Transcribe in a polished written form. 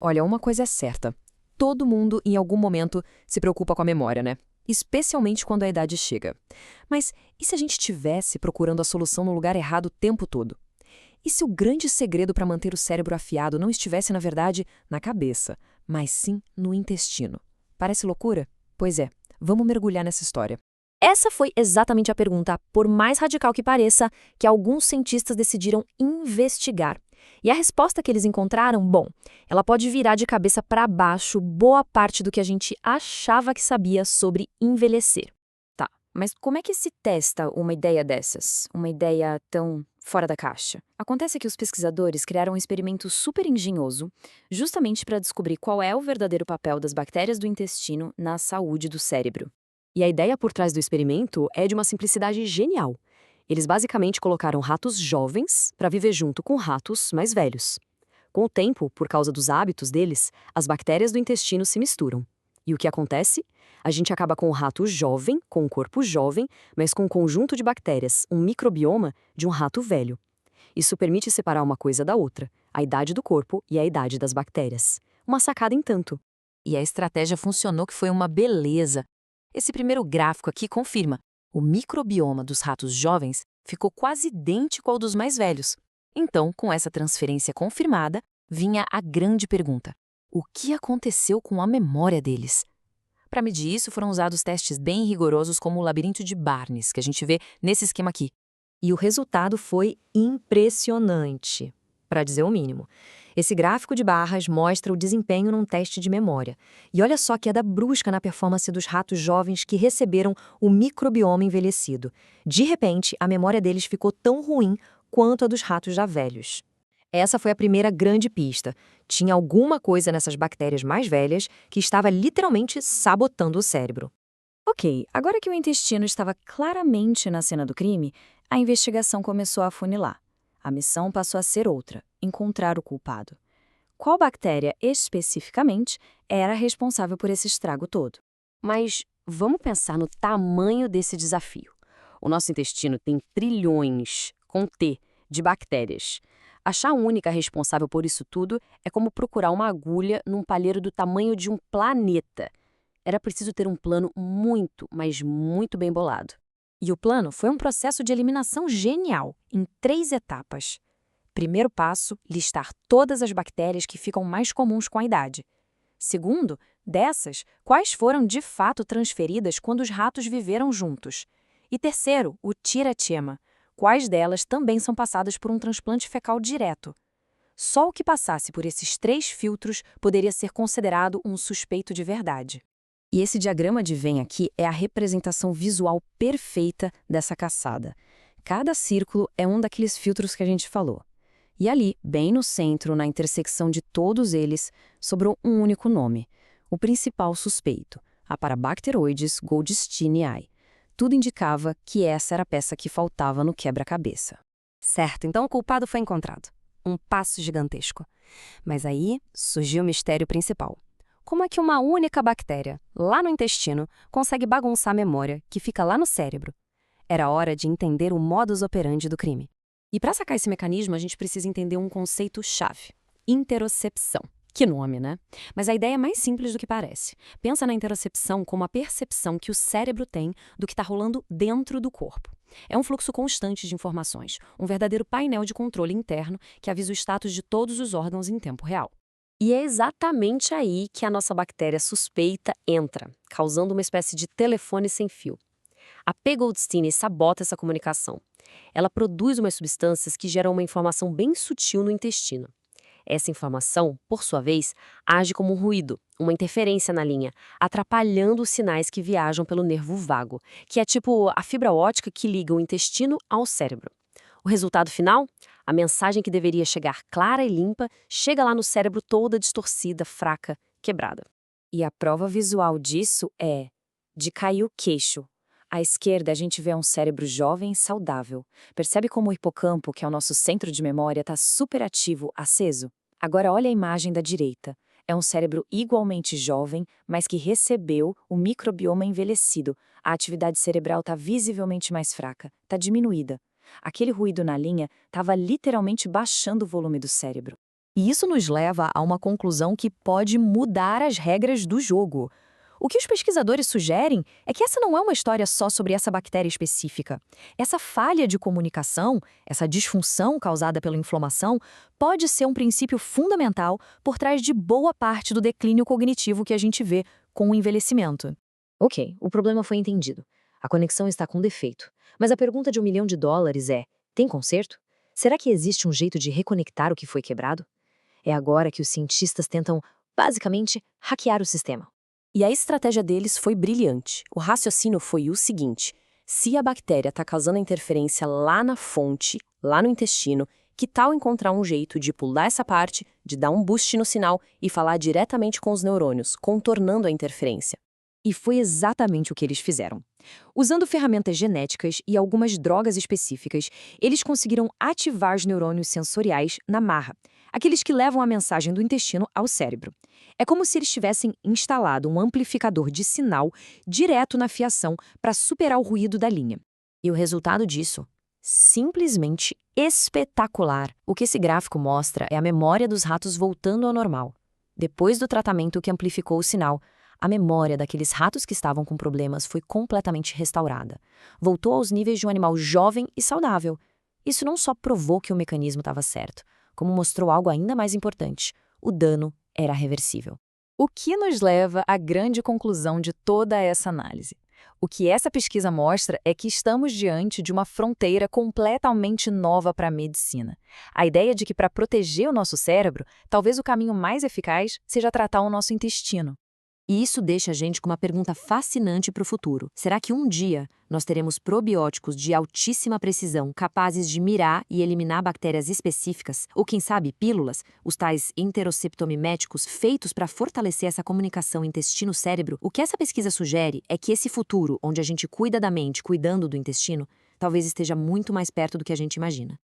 Olha, uma coisa é certa. Todo mundo, em algum momento, se preocupa com a memória, né? Especialmente quando a idade chega. Mas e se a gente estivesse procurando a solução no lugar errado o tempo todo? E se o grande segredo para manter o cérebro afiado não estivesse, na verdade, na cabeça, mas sim no intestino? Parece loucura? Pois é, vamos mergulhar nessa história. Essa foi exatamente a pergunta, por mais radical que pareça, que alguns cientistas decidiram investigar. E a resposta que eles encontraram, bom, ela pode virar de cabeça para baixo boa parte do que a gente achava que sabia sobre envelhecer. Tá, mas como é que se testa uma ideia dessas? Uma ideia tão fora da caixa? Acontece que os pesquisadores criaram um experimento super engenhoso, justamente para descobrir qual é o verdadeiro papel das bactérias do intestino na saúde do cérebro. E a ideia por trás do experimento é de uma simplicidade genial. Eles basicamente colocaram ratos jovens para viver junto com ratos mais velhos. Com o tempo, por causa dos hábitos deles, as bactérias do intestino se misturam. E o que acontece? A gente acaba com o rato jovem, com um corpo jovem, mas com um conjunto de bactérias, um microbioma de um rato velho. Isso permite separar uma coisa da outra, a idade do corpo e a idade das bactérias. Uma sacada em tanto. E a estratégia funcionou, que foi uma beleza. Esse primeiro gráfico aqui confirma. O microbioma dos ratos jovens ficou quase idêntico ao dos mais velhos. Então, com essa transferência confirmada, vinha a grande pergunta: o que aconteceu com a memória deles? Para medir isso, foram usados testes bem rigorosos como o labirinto de Barnes, que a gente vê nesse esquema aqui. E o resultado foi impressionante, para dizer o mínimo. Esse gráfico de barras mostra o desempenho num teste de memória. E olha só a queda brusca na performance dos ratos jovens que receberam o microbioma envelhecido. De repente, a memória deles ficou tão ruim quanto a dos ratos já velhos. Essa foi a primeira grande pista. Tinha alguma coisa nessas bactérias mais velhas que estava literalmente sabotando o cérebro. Ok, agora que o intestino estava claramente na cena do crime, a investigação começou a afunilar. A missão passou a ser outra: encontrar o culpado. Qual bactéria, especificamente, era responsável por esse estrago todo? Mas vamos pensar no tamanho desse desafio. O nosso intestino tem trilhões, com T, de bactérias. Achar a única responsável por isso tudo é como procurar uma agulha num palheiro do tamanho de um planeta. Era preciso ter um plano muito, mas muito bem bolado. E o plano foi um processo de eliminação genial, em 3 etapas. Primeiro passo, listar todas as bactérias que ficam mais comuns com a idade. Segundo, dessas, quais foram de fato transferidas quando os ratos viveram juntos. E terceiro, o tira-tema. Quais delas também são passadas por um transplante fecal direto. Só o que passasse por esses 3 filtros poderia ser considerado um suspeito de verdade. E esse diagrama de Venn aqui é a representação visual perfeita dessa caçada. Cada círculo é um daqueles filtros que a gente falou. E ali, bem no centro, na intersecção de todos eles, sobrou um único nome, o principal suspeito, a Parabacteroides goldsteinii. Tudo indicava que essa era a peça que faltava no quebra-cabeça. Certo, então o culpado foi encontrado. Um passo gigantesco. Mas aí surgiu o mistério principal. Como é que uma única bactéria, lá no intestino, consegue bagunçar a memória que fica lá no cérebro? Era hora de entender o modus operandi do crime. E para sacar esse mecanismo, a gente precisa entender um conceito-chave: interocepção. Que nome, né? Mas a ideia é mais simples do que parece. Pensa na interocepção como a percepção que o cérebro tem do que está rolando dentro do corpo. É um fluxo constante de informações, um verdadeiro painel de controle interno que avisa o status de todos os órgãos em tempo real. E é exatamente aí que a nossa bactéria suspeita entra, causando uma espécie de telefone sem fio. A P. goldsteinii sabota essa comunicação. Ela produz umas substâncias que geram uma informação bem sutil no intestino. Essa informação, por sua vez, age como um ruído, uma interferência na linha, atrapalhando os sinais que viajam pelo nervo vago, que é tipo a fibra óptica que liga o intestino ao cérebro. O resultado final? A mensagem que deveria chegar clara e limpa chega lá no cérebro toda distorcida, fraca, quebrada. E a prova visual disso é de cair o queixo. À esquerda, a gente vê um cérebro jovem e saudável. Percebe como o hipocampo, que é o nosso centro de memória, está super ativo, aceso? Agora olha a imagem da direita. É um cérebro igualmente jovem, mas que recebeu o microbioma envelhecido. A atividade cerebral está visivelmente mais fraca, está diminuída. Aquele ruído na linha estava literalmente baixando o volume do cérebro. E isso nos leva a uma conclusão que pode mudar as regras do jogo. O que os pesquisadores sugerem é que essa não é uma história só sobre essa bactéria específica. Essa falha de comunicação, essa disfunção causada pela inflamação, pode ser um princípio fundamental por trás de boa parte do declínio cognitivo que a gente vê com o envelhecimento. Ok, o problema foi entendido. A conexão está com defeito. Mas a pergunta de $1 milhão é: tem conserto? Será que existe um jeito de reconectar o que foi quebrado? É agora que os cientistas tentam, basicamente, hackear o sistema. E a estratégia deles foi brilhante. O raciocínio foi o seguinte: se a bactéria está causando interferência lá na fonte, lá no intestino, que tal encontrar um jeito de pular essa parte, de dar um boost no sinal e falar diretamente com os neurônios, contornando a interferência? E foi exatamente o que eles fizeram. Usando ferramentas genéticas e algumas drogas específicas, eles conseguiram ativar os neurônios sensoriais na marra, aqueles que levam a mensagem do intestino ao cérebro. É como se eles tivessem instalado um amplificador de sinal direto na fiação para superar o ruído da linha. E o resultado disso? Simplesmente espetacular. O que esse gráfico mostra é a memória dos ratos voltando ao normal. Depois do tratamento que amplificou o sinal, a memória daqueles ratos que estavam com problemas foi completamente restaurada. Voltou aos níveis de um animal jovem e saudável. Isso não só provou que o mecanismo estava certo, como mostrou algo ainda mais importante: o dano era reversível. O que nos leva à grande conclusão de toda essa análise? O que essa pesquisa mostra é que estamos diante de uma fronteira completamente nova para a medicina. A ideia de que, para proteger o nosso cérebro, talvez o caminho mais eficaz seja tratar o nosso intestino. E isso deixa a gente com uma pergunta fascinante para o futuro. Será que um dia nós teremos probióticos de altíssima precisão capazes de mirar e eliminar bactérias específicas, ou quem sabe pílulas, os tais interoceptomiméticos feitos para fortalecer essa comunicação intestino-cérebro? O que essa pesquisa sugere é que esse futuro, onde a gente cuida da mente cuidando do intestino, talvez esteja muito mais perto do que a gente imagina.